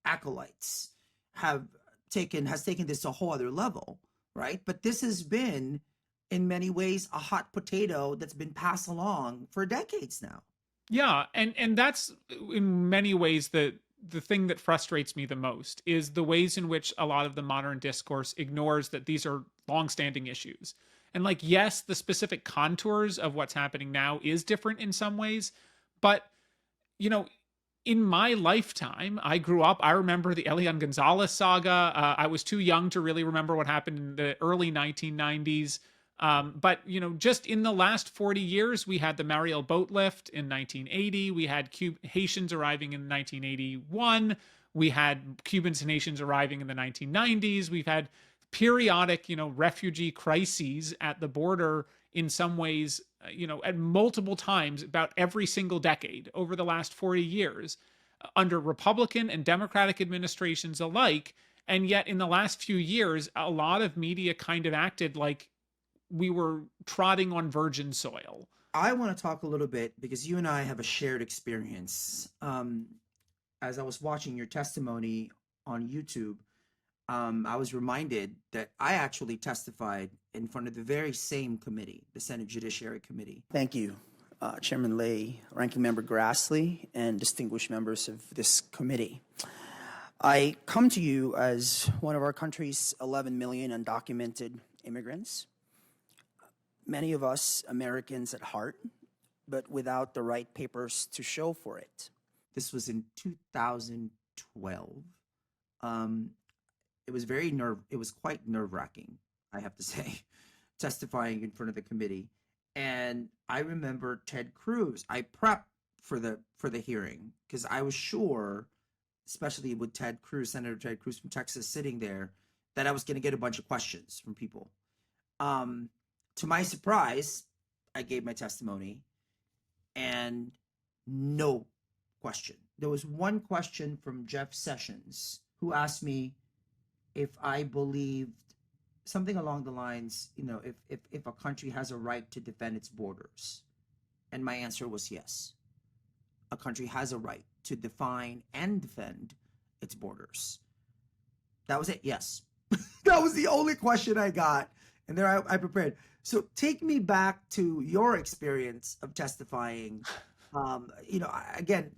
acolytes has taken this to a whole other level, right? But this has been, in many ways, a hot potato that's been passed along for decades now. Yeah, and that's in many ways the thing that frustrates me the most, is the ways in which a lot of the modern discourse ignores that these are longstanding issues. And like, yes, the specific contours of what's happening now is different in some ways, but in my lifetime, I grew up, I remember the Elian Gonzalez saga. I was too young to really remember what happened in the early 1990s. But just in the last 40 years, we had the Mariel boat lift in 1980. We had Haitians arriving in 1981. We had Cubans and Haitians arriving in the 1990s. We've had periodic, refugee crises at the border in some ways, at multiple times, about every single decade over the last 40 years, under Republican and Democratic administrations alike. And yet in the last few years, a lot of media kind of acted like we were trotting on virgin soil. I want to talk a little bit, because you and I have a shared experience. As I was watching your testimony on YouTube, I was reminded that I actually testified in front of the very same committee, the Senate Judiciary Committee. Thank you, Chairman Lay, Ranking Member Grassley, and distinguished members of this committee. I come to you as one of our country's 11 million undocumented immigrants. Many of us Americans at heart, but without the right papers to show for it. This was in 2012. It was quite nerve-wracking, I have to say, testifying in front of the committee. And I remember Ted Cruz. I prepped for the hearing because I was sure, especially with Ted Cruz, Senator Ted Cruz from Texas sitting there, that I was going to get a bunch of questions from people. To my surprise, I gave my testimony and no question. There was one question from Jeff Sessions, who asked me if I believed something along the lines, if a country has a right to defend its borders. And my answer was yes. A country has a right to define and defend its borders. That was it. Yes. That was the only question I got. And there I prepared. So take me back to your experience of testifying. Again,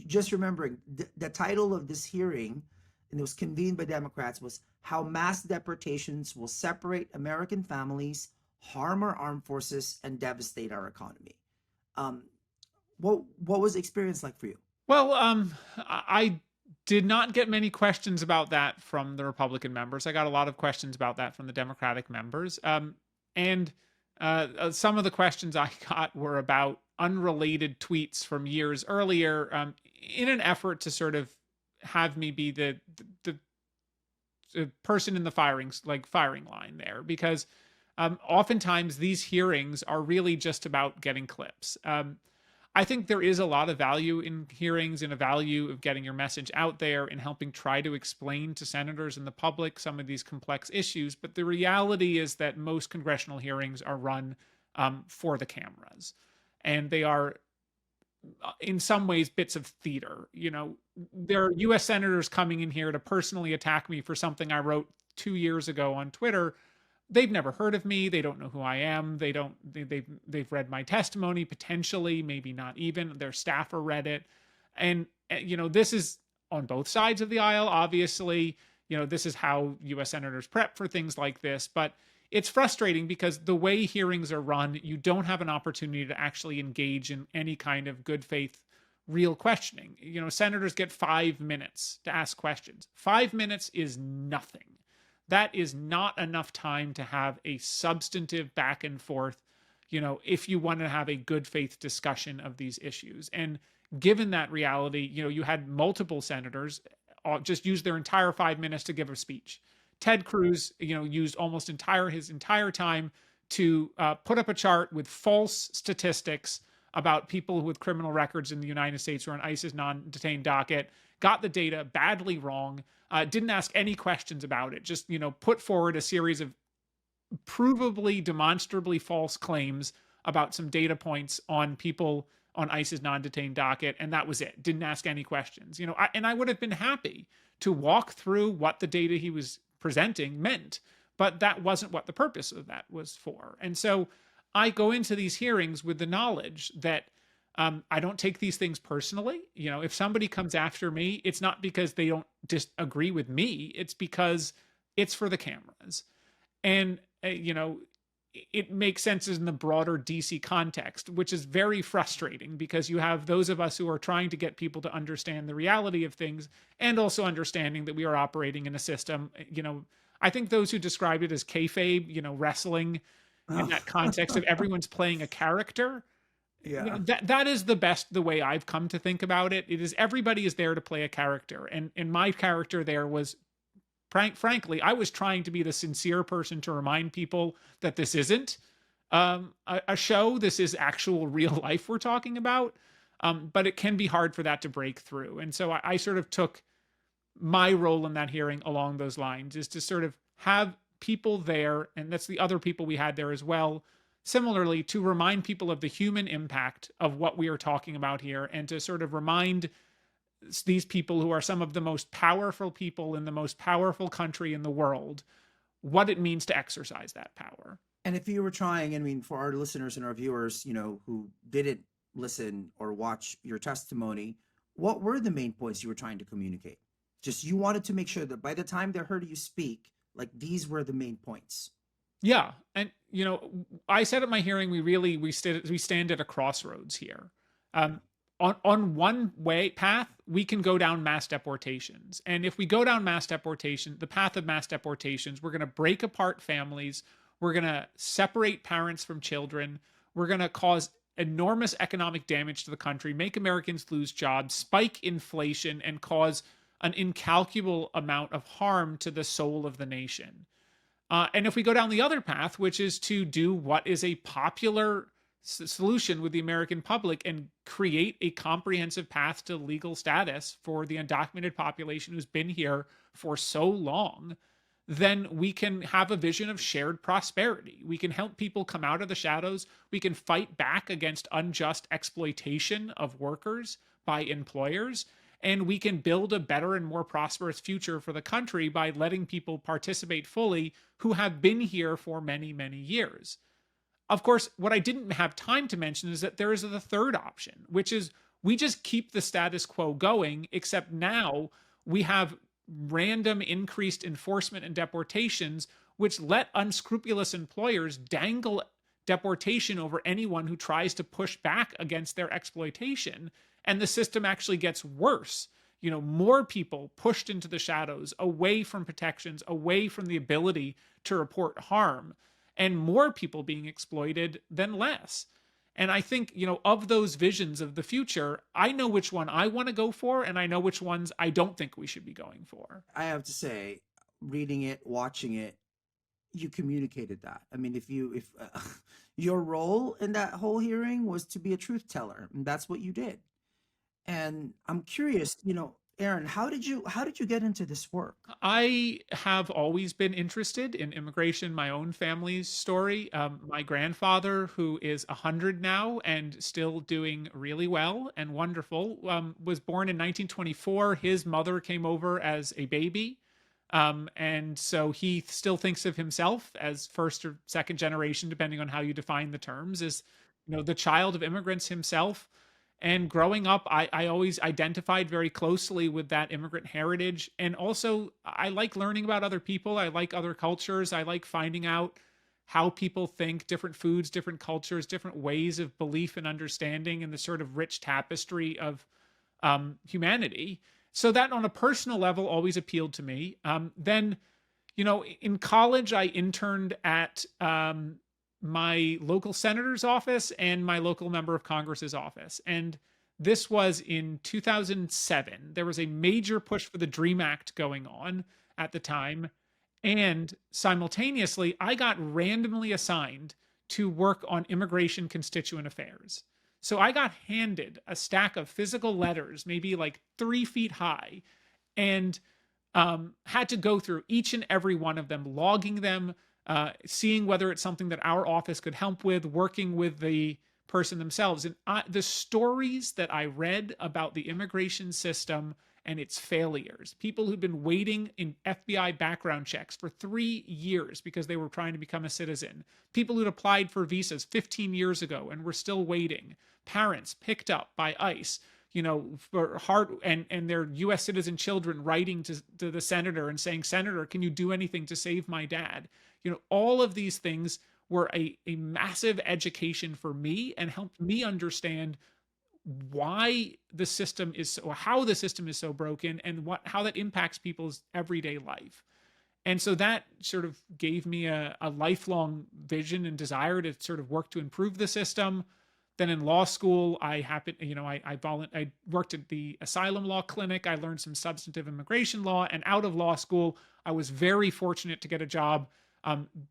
just remembering the title of this hearing, and it was convened by Democrats, was How Mass Deportations Will Separate American Families, Harm Our Armed Forces, and Devastate Our Economy. What was the experience like for you? Well, I did not get many questions about that from the Republican members. I got a lot of questions about that from the Democratic members. And Some of the questions I got were about unrelated tweets from years earlier, in an effort to sort of have me be the person in the firing line there, because oftentimes these hearings are really just about getting clips. I think there is a lot of value in hearings and a value of getting your message out there and helping try to explain to senators and the public some of these complex issues. But the reality is that most congressional hearings are run for the cameras, and they are in some ways bits of theater. There are US senators coming in here to personally attack me for something I wrote 2 years ago on Twitter. They've never heard of me. They don't know who I am. They've read my testimony, potentially, maybe not even. Their staffer read it. And, this is on both sides of the aisle, obviously. This is how US senators prep for things like this. But it's frustrating because the way hearings are run, you don't have an opportunity to actually engage in any kind of good faith, real questioning. Senators get 5 minutes to ask questions. 5 minutes is nothing. That is not enough time to have a substantive back and forth, if you want to have a good faith discussion of these issues. And given that reality, you had multiple senators just use their entire 5 minutes to give a speech. Ted Cruz, used almost his entire time to put up a chart with false statistics about people with criminal records in the United States who are on ICE's non-detained docket, got the data badly wrong, didn't ask any questions about it, just, put forward a series of provably, demonstrably false claims about some data points on people on ICE's non-detained docket, and that was it. Didn't ask any questions. And I would have been happy to walk through what the data he was presenting meant, but that wasn't what the purpose of that was for. And so I go into these hearings with the knowledge that I don't take these things personally. If somebody comes after me, it's not because they don't disagree with me. It's because it's for the cameras. And, it makes sense in the broader DC context, which is very frustrating because you have those of us who are trying to get people to understand the reality of things and also understanding that we are operating in a system. I think those who described it as kayfabe, wrestling in that context of everyone's playing a character. Yeah. That is the way I've come to think about it. It is everybody is there to play a character. And my character there was, frankly, I was trying to be the sincere person to remind people that this isn't a show. This is actual real life we're talking about. But it can be hard for that to break through. And so I sort of took my role in that hearing along those lines, is to sort of have people there, and that's the other people we had there as well, similarly, to remind people of the human impact of what we are talking about here, and to sort of remind these people who are some of the most powerful people in the most powerful country in the world what it means to exercise that power. And if you were trying, for our listeners and our viewers, who didn't listen or watch your testimony, what were the main points you were trying to communicate? Just you wanted to make sure that by the time they heard you speak, like these were the main points. Yeah. And, I said at my hearing, we stand at a crossroads here. On one path, we can go down mass deportations. And if we go down the path of mass deportations, we're going to break apart families. We're going to separate parents from children. We're going to cause enormous economic damage to the country, make Americans lose jobs, spike inflation, and cause an incalculable amount of harm to the soul of the nation. And if we go down the other path, which is to do what is a popular solution with the American public and create a comprehensive path to legal status for the undocumented population who's been here for so long, then we can have a vision of shared prosperity. We can help people come out of the shadows. We can fight back against unjust exploitation of workers by employers. And we can build a better and more prosperous future for the country by letting people participate fully who have been here for many, many years. Of course, what I didn't have time to mention is that there is the third option, which is we just keep the status quo going, except now we have random increased enforcement and deportations, which let unscrupulous employers dangle deportation over anyone who tries to push back against their exploitation. And the system actually gets worse. More people pushed into the shadows, away from protections, away from the ability to report harm. and more people being exploited than less. And I think, of those visions of the future, I know which one I want to go for, and I know which ones I don't think we should be going for. I have to say, reading it, watching it, you communicated that. I mean, if your role in that whole hearing was to be a truth teller, and that's what you did. And I'm curious, Aaron, how did you get into this work? I have always been interested in immigration, my own family's story. My grandfather, who is 100 now and still doing really well and wonderful, was born in 1924. His mother came over as a baby. And so he still thinks of himself as first or second generation, depending on how you define the terms, as the child of immigrants himself. And growing up, I always identified very closely with that immigrant heritage. And also, I like learning about other people. I like other cultures. I like finding out how people think, different foods, different cultures, different ways of belief and understanding, and the sort of rich tapestry of humanity. So that on a personal level always appealed to me. Then, in college, I interned at my local senator's office and my local member of Congress's office. And this was in 2007. There was a major push for the DREAM Act going on at the time. And simultaneously, I got randomly assigned to work on immigration constituent affairs. So I got handed a stack of physical letters, maybe like 3 feet high, and had to go through each and every one of them, logging them, seeing whether it's something that our office could help with, working with the person themselves. And the stories that I read about the immigration system and its failures, people who'd been waiting in FBI background checks for 3 years because they were trying to become a citizen, people who'd applied for visas 15 years ago and were still waiting, parents picked up by ICE, for hard and their U.S. citizen children writing to the senator and saying, "Senator, can you do anything to save my dad?" All of these things were a massive education for me and helped me understand why the system is so, how the system is so broken, and how that impacts people's everyday life. And so that sort of gave me a lifelong vision and desire to sort of work to improve the system. Then in law school, I worked at the asylum law clinic. I learned some substantive immigration law, and out of law school, I was very fortunate to get a job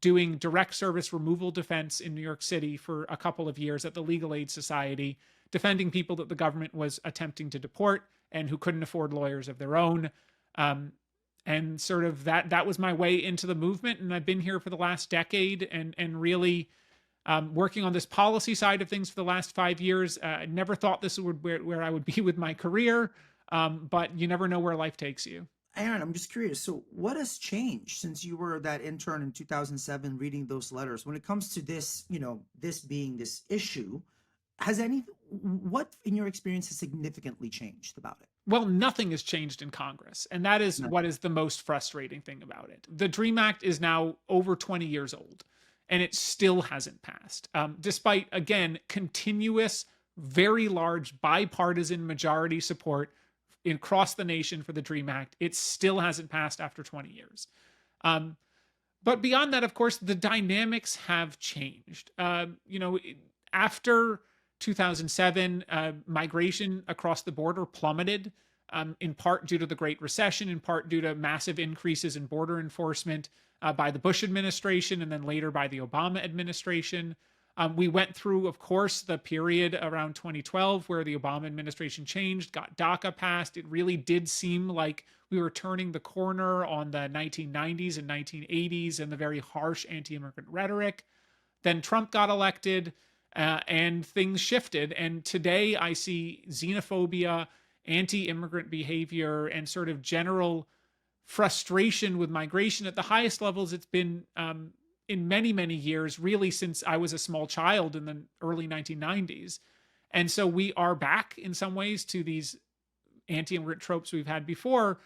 doing direct service removal defense in New York City for a couple of years at the Legal Aid Society, defending people that the government was attempting to deport and who couldn't afford lawyers of their own. And sort of that was my way into the movement. And I've been here for the last decade and really working on this policy side of things for the last 5 years. I never thought this would where I would be with my career, but you never know where life takes you. Aaron, I'm just curious. So what has changed since you were that intern in 2007 reading those letters? When it comes to this, this being this issue, what in your experience has significantly changed about it? Well, nothing has changed in Congress, and that is what is the most frustrating thing about it. The DREAM Act is now over 20 years old, and it still hasn't passed, despite, again, continuous, very large bipartisan majority support across the nation for the DREAM Act. It still hasn't passed after 20 years. But beyond that, of course, the dynamics have changed. After 2007, migration across the border plummeted, in part due to the Great Recession, in part due to massive increases in border enforcement by the Bush administration and then later by the Obama administration. We went through, of course, the period around 2012 where the Obama administration changed, got DACA passed. It really did seem like we were turning the corner on the 1990s and 1980s and the very harsh anti-immigrant rhetoric. Then Trump got elected and things shifted. And today I see xenophobia, anti-immigrant behavior, and sort of general frustration with migration at the highest levels it's been in many, many years, really since I was a small child in the early 1990s. And so we are back in some ways to these anti-immigrant tropes we've had before.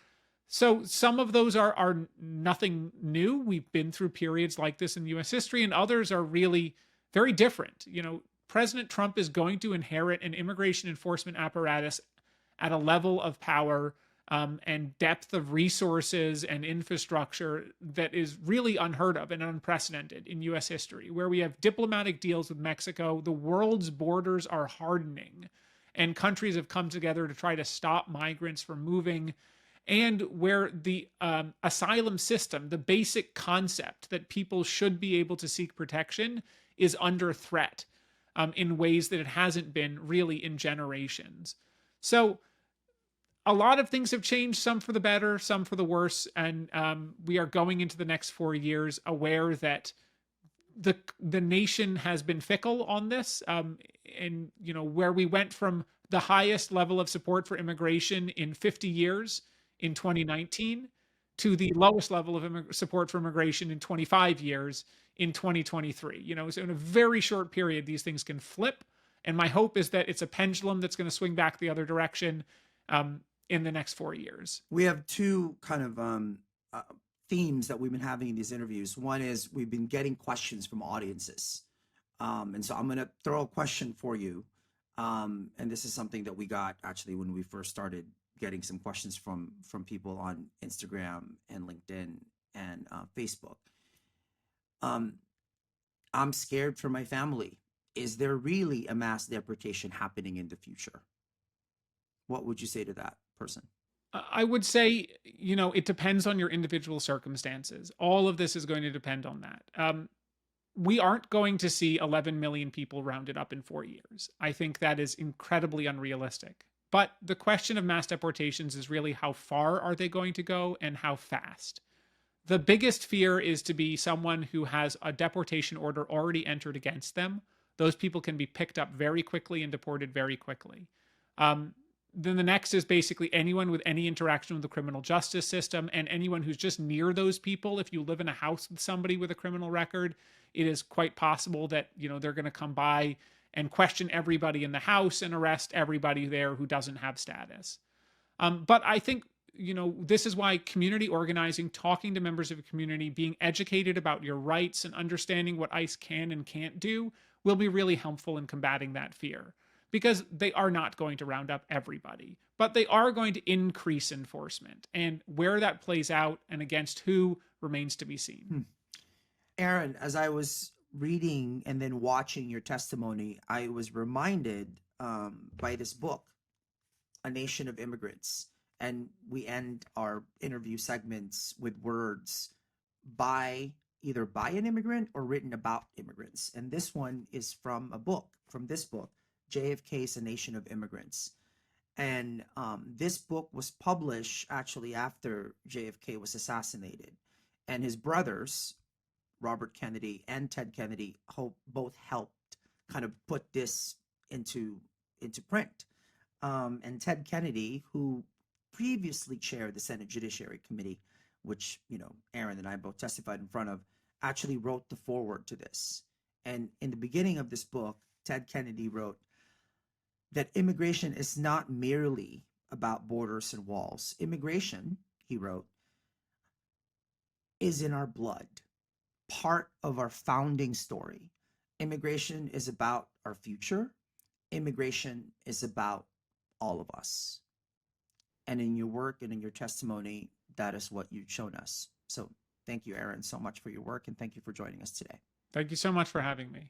So some of those are nothing new. We've been through periods like this in US history, and others are really very different. President Trump is going to inherit an immigration enforcement apparatus at a level of power and depth of resources and infrastructure that is really unheard of and unprecedented in US history, where we have diplomatic deals with Mexico, the world's borders are hardening, and countries have come together to try to stop migrants from moving, and where the asylum system, the basic concept that people should be able to seek protection, is under threat in ways that it hasn't been really in generations. So a lot of things have changed, some for the better, some for the worse, and we are going into the next 4 years aware that the nation has been fickle on this, and where we went from the highest level of support for immigration in 50 years in 2019 to the lowest level of support for immigration in 25 years in 2023. So in a very short period, these things can flip, and my hope is that it's a pendulum that's going to swing back the other direction in the next 4 years. We have two kind of themes that we've been having in these interviews. One is we've been getting questions from audiences. And so I'm going to throw a question for you. And this is something that we got actually when we first started getting some questions from people on Instagram and LinkedIn and Facebook. I'm scared for my family. Is there really a mass deportation happening in the future? What would you say to that person? I would say, it depends on your individual circumstances. All of this is going to depend on that. We aren't going to see 11 million people rounded up in 4 years. I think that is incredibly unrealistic. But the question of mass deportations is really how far are they going to go and how fast. The biggest fear is to be someone who has a deportation order already entered against them. Those people can be picked up very quickly and deported very quickly. Then the next is basically anyone with any interaction with the criminal justice system, and anyone who's just near those people. If you live in a house with somebody with a criminal record, it is quite possible that they're going to come by and question everybody in the house and arrest everybody there who doesn't have status. But I think this is why community organizing, talking to members of a community, being educated about your rights and understanding what ICE can and can't do will be really helpful in combating that fear. Because they are not going to round up everybody, but they are going to increase enforcement. And where that plays out and against who remains to be seen. Aaron, as I was reading and then watching your testimony, I was reminded by this book, A Nation of Immigrants. And we end our interview segments with words either by an immigrant or written about immigrants. And this one is from this book, JFK's A Nation of Immigrants. And this book was published actually after JFK was assassinated. And his brothers, Robert Kennedy and Ted Kennedy, both helped kind of put this into print. And Ted Kennedy, who previously chaired the Senate Judiciary Committee, which Aaron and I both testified in front of, actually wrote the foreword to this. And in the beginning of this book, Ted Kennedy wrote that immigration is not merely about borders and walls. Immigration, he wrote, is in our blood, part of our founding story. Immigration is about our future. Immigration is about all of us. And in your work and in your testimony, that is what you've shown us. So thank you, Aaron, so much for your work, and thank you for joining us today. Thank you so much for having me.